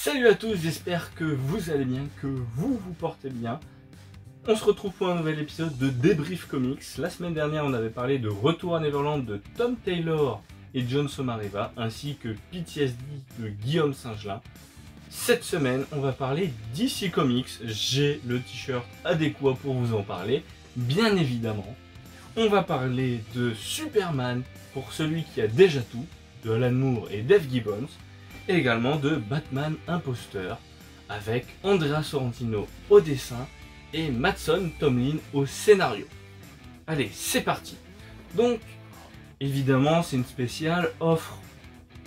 Salut à tous, j'espère que vous allez bien, que vous vous portez bien. On se retrouve pour un nouvel épisode de Débrief Comics. La semaine dernière, on avait parlé de Retour à Neverland de Tom Taylor et John Sommariva, ainsi que PTSD de Guillaume Singelin. Cette semaine, on va parler DC Comics. J'ai le t-shirt adéquat pour vous en parler, bien évidemment. On va parler de Superman, pour celui qui a déjà tout, de Alan Moore et Dave Gibbons. Et également de Batman Imposteur, avec Andrea Sorrentino au dessin et Mattson Tomlin au scénario. Allez, c'est parti. Donc, évidemment, c'est une spéciale offre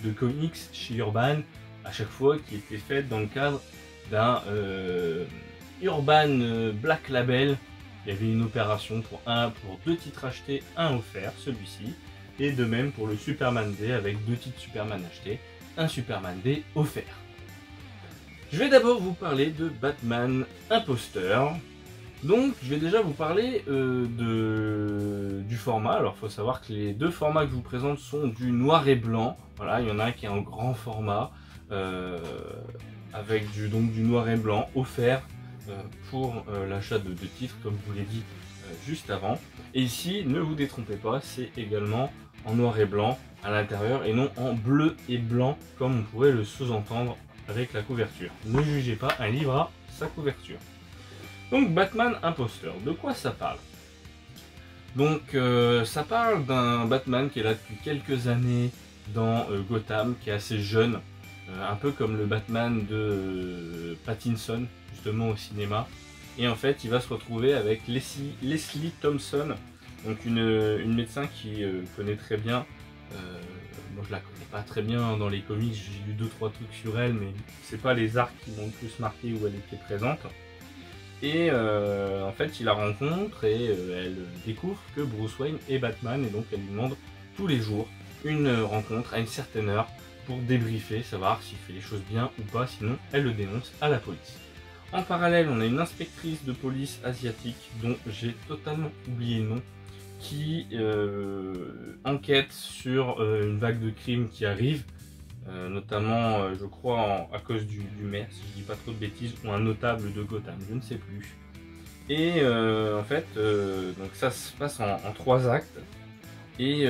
de comics chez Urban, à chaque fois qui était faite dans le cadre d'un Urban Black Label. Il y avait une opération pour 2 titres achetés, 1 offert, celui-ci. Et de même pour le Superman Day, avec 2 titres Superman achetés, un Superman Day offert. Je vais d'abord vous parler de Batman Imposteur. Donc je vais déjà vous parler du format. Alors il faut savoir que les 2 formats que je vous présente sont du noir et blanc. Voilà, il y en a un qui est en grand format avec du noir et blanc offert pour l'achat de 2 titres, comme je vous l'ai dit juste avant. Et ici, ne vous détrompez pas, c'est également en noir et blanc à l'intérieur et non en bleu et blanc comme on pourrait le sous-entendre avec la couverture. Ne jugez pas un livre à sa couverture. Donc Batman Imposteur, de quoi ça parle? Donc ça parle d'un Batman qui est là depuis quelques années dans Gotham, qui est assez jeune, un peu comme le Batman de Pattinson justement au cinéma. Et en fait il va se retrouver avec Leslie Thompson, donc une médecin qui connaît très bien. Moi je la connais pas très bien dans les comics, j'ai lu 2-3 trucs sur elle, mais c'est pas les arcs qui m'ont le plus marqué où elle était présente. Et en fait il la rencontre et elle découvre que Bruce Wayne est Batman, et donc elle lui demande tous les jours une rencontre à une certaine heure pour débriefer, savoir s'il fait les choses bien ou pas, sinon elle le dénonce à la police. En parallèle, on a une inspectrice de police asiatique dont j'ai totalement oublié le nom, qui enquête sur une vague de crimes qui arrive, notamment je crois à cause du maire, si je dis pas trop de bêtises, ou un notable de Gotham, je ne sais plus. Et en fait, donc ça se passe en 3 actes, et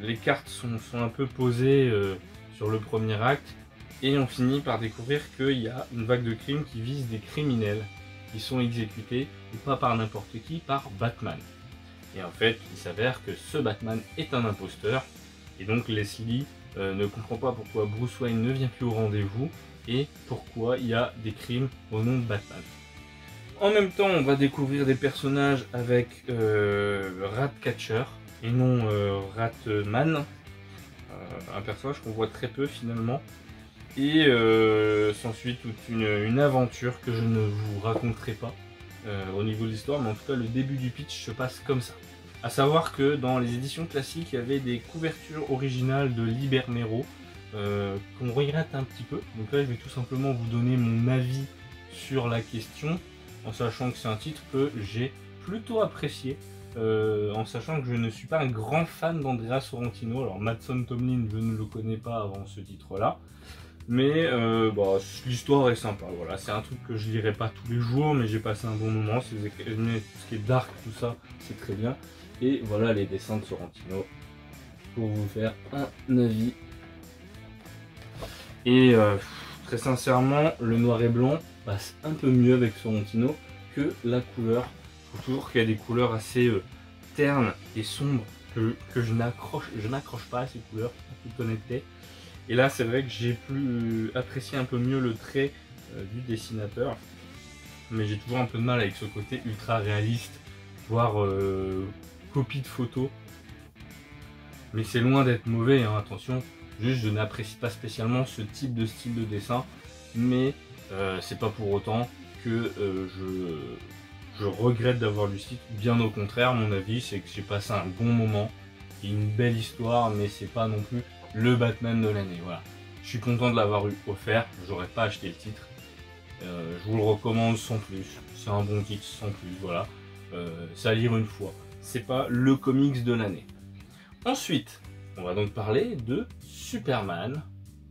les cartes sont un peu posées sur le premier acte, et on finit par découvrir qu'il y a une vague de crimes qui vise des criminels qui sont exécutés, et pas par n'importe qui, par Batman. Et en fait, il s'avère que ce Batman est un imposteur, et donc Leslie ne comprend pas pourquoi Bruce Wayne ne vient plus au rendez-vous, et pourquoi il y a des crimes au nom de Batman. En même temps, on va découvrir des personnages avec Ratcatcher, et non Ratman, un personnage qu'on voit très peu finalement. Et s'ensuit toute une aventure que je ne vous raconterai pas au niveau de l'histoire, mais en tout cas le début du pitch se passe comme ça. A savoir que dans les éditions classiques, il y avait des couvertures originales de Liber Mero qu'on regrette un petit peu. Donc là je vais tout simplement vous donner mon avis sur la question, en sachant que c'est un titre que j'ai plutôt apprécié, en sachant que je ne suis pas un grand fan d'Andrea Sorrentino. Alors Mattson Tomlin, je ne le connais pas avant ce titre là. Mais l'histoire est sympa, voilà, c'est un truc que je lirai pas tous les jours, mais j'ai passé un bon moment, tout ce qui est dark, tout ça, c'est très bien. Et voilà les dessins de Sorrentino, pour vous faire un avis. Et très sincèrement, le noir et blanc passe un peu mieux avec Sorrentino que la couleur. Je trouve toujours qu'il y a des couleurs assez ternes et sombres que je n'accroche pas à ces couleurs, en toute honnêteté. Et là c'est vrai que j'ai apprécié un peu mieux le trait du dessinateur, mais j'ai toujours un peu de mal avec ce côté ultra réaliste, voire copie de photo. Mais c'est loin d'être mauvais, hein, attention, juste je n'apprécie pas spécialement ce type de style de dessin, mais c'est pas pour autant que je regrette d'avoir lu ce titre. Bien au contraire, mon avis c'est que j'ai passé un bon moment, et une belle histoire, mais c'est pas non plus le Batman de l'année. Voilà, je suis content de l'avoir eu offert, j'aurais pas acheté le titre, je vous le recommande sans plus, c'est un bon titre sans plus, voilà, c'est à lire une fois, c'est pas le comics de l'année. Ensuite, on va donc parler de Superman,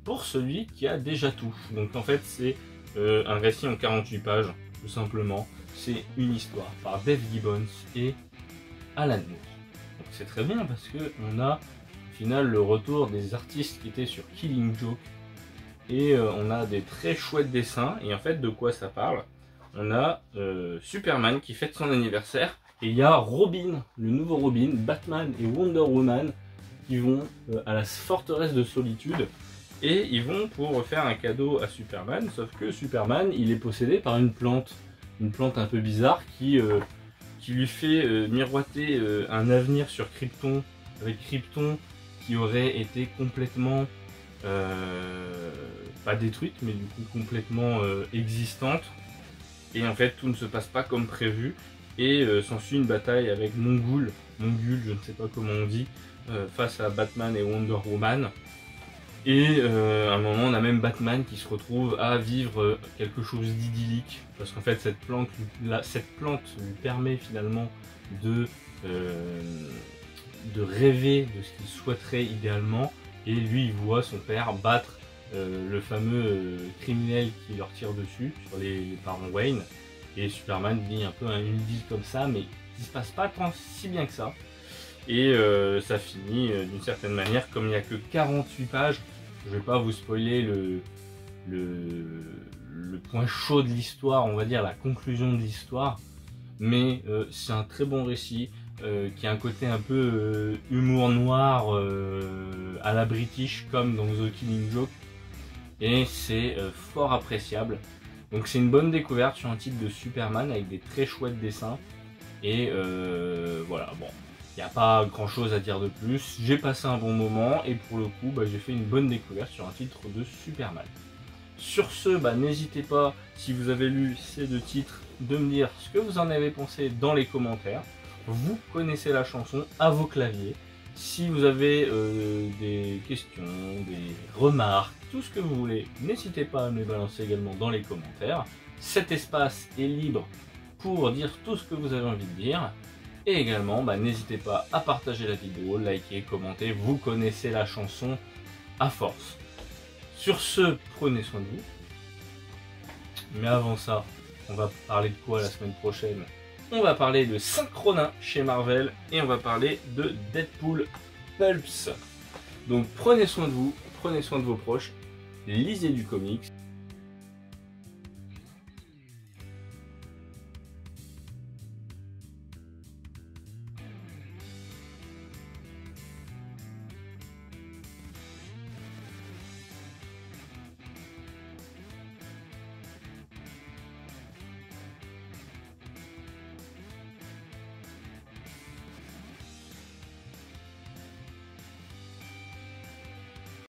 pour celui qui a déjà tout. Donc en fait c'est un récit en 48 pages, tout simplement. C'est une histoire par Dave Gibbons et Alan Moore. Donc c'est très bien parce que on a au final le retour des artistes qui étaient sur Killing Joke. Et on a des très chouettes dessins. Et en fait, de quoi ça parle? On a Superman qui fête son anniversaire. Et il y a Robin, le nouveau Robin, Batman et Wonder Woman qui vont à la forteresse de solitude. Et ils vont pour faire un cadeau à Superman. Sauf que Superman, il est possédé par une plante. Une plante un peu bizarre qui lui fait miroiter un avenir sur Krypton. Avec Krypton qui aurait été complètement... pas détruite mais du coup complètement existante, et en fait tout ne se passe pas comme prévu et s'ensuit une bataille avec Mongul, je ne sais pas comment on dit, face à Batman et Wonder Woman. Et à un moment on a même Batman qui se retrouve à vivre quelque chose d'idyllique parce qu'en fait cette plante lui permet finalement de rêver de ce qu'il souhaiterait idéalement. Et lui, il voit son père battre le fameux criminel qui leur tire dessus sur les parents Wayne. Et Superman vit un peu une deal comme ça, mais il se passe pas tant si bien que ça. Et ça finit d'une certaine manière, comme il n'y a que 48 pages, je vais pas vous spoiler le point chaud de l'histoire, on va dire la conclusion de l'histoire, mais c'est un très bon récit. Qui a un côté un peu humour noir à la British comme dans The Killing Joke, et c'est fort appréciable. Donc c'est une bonne découverte sur un titre de Superman avec des très chouettes dessins, et voilà, bon, il n'y a pas grand chose à dire de plus. J'ai passé un bon moment et pour le coup j'ai fait une bonne découverte sur un titre de Superman. Sur ce, n'hésitez pas, si vous avez lu ces deux titres, de me dire ce que vous en avez pensé dans les commentaires. Vous connaissez la chanson à vos claviers. Si vous avez des questions, des remarques, tout ce que vous voulez, n'hésitez pas à me les balancer également dans les commentaires. Cet espace est libre pour dire tout ce que vous avez envie de dire. Et également, n'hésitez pas à partager la vidéo, liker, commenter. Vous connaissez la chanson à force. Sur ce, prenez soin de vous. Mais avant ça, on va parler de quoi la semaine prochaine? On va parler de Synchronin chez Marvel et on va parler de Deadpool Pulps. Donc prenez soin de vous, prenez soin de vos proches, lisez du comics